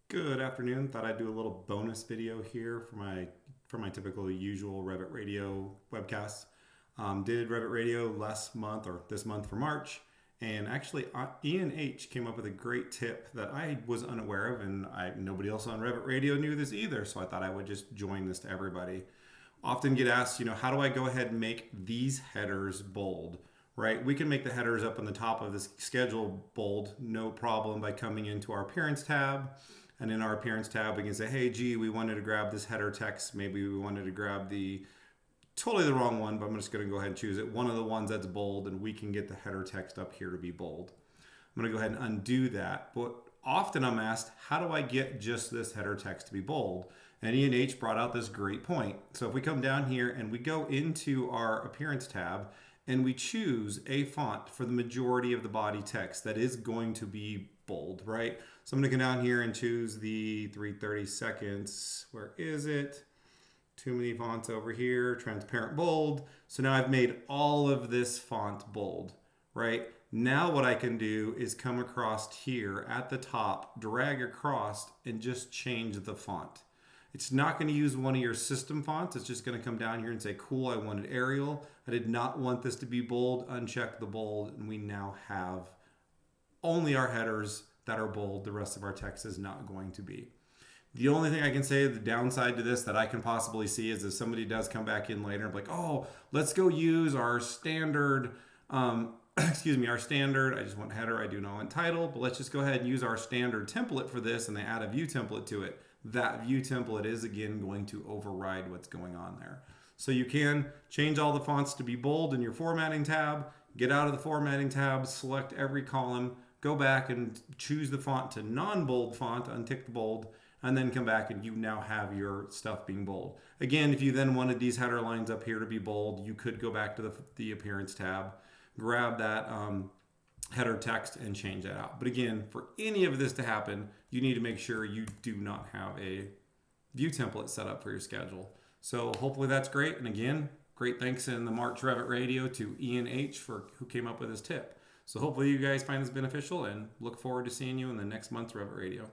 Good afternoon. Thought I'd do a little bonus video here for my typical usual Revit Radio webcasts. Did Revit Radio last month or this month for March, and actually Ian H came up with a great tip that I was unaware of, and nobody else on Revit Radio knew this either. So I thought I would just join this to everybody. Often get asked, how do I go ahead and make these headers bold? Right? We can make the headers up on the top of this schedule bold, no problem, by coming into our Appearance tab. And in our Appearance tab, we can say, hey, gee, we wanted to grab this header text. Maybe we wanted to grab totally the wrong one, but I'm just going to go ahead and choose it. One of the ones that's bold, and we can get the header text up here to be bold. I'm going to go ahead and undo that. But often I'm asked, how do I get just this header text to be bold? And Ian H brought out this great point. So if we come down here and we go into our Appearance tab, and we choose a font for the majority of the body text that is going to be bold, right? So I'm going to go down here and choose the 330 seconds. Where is it? Too many fonts over here. Transparent bold. So now I've made all of this font bold, right? Now what I can do is come across here at the top, drag across, and just change the font. It's not going to use one of your system fonts. It's just going to come down here and say, cool, I wanted Arial. I did not want this to be bold. Uncheck the bold, and we now have only our headers that are bold. The rest of our text is not going to be. The only thing I can say, the downside to this that I can possibly see, is if somebody does come back in later and be like, oh, let's go use our standard, our standard, I just want header, I do not want title, but let's just go ahead and use our standard template for this, and they add a view template to it. That view template is again going to override what's going on there. So you can change all the fonts to be bold in your formatting tab, get out of the formatting tab, select every column, go back and choose the font to non-bold font, untick the bold, and then come back and you now have your stuff being bold. Again, if you then wanted these header lines up here to be bold, you could go back to the Appearance tab, grab that header text and change that out. But again, for any of this to happen, you need to make sure you do not have a view template set up for your schedule. So hopefully that's great. And again, great thanks in the March Revit Radio to Ian H who came up with this tip. So hopefully you guys find this beneficial, and look forward to seeing you in the next month's Revit Radio.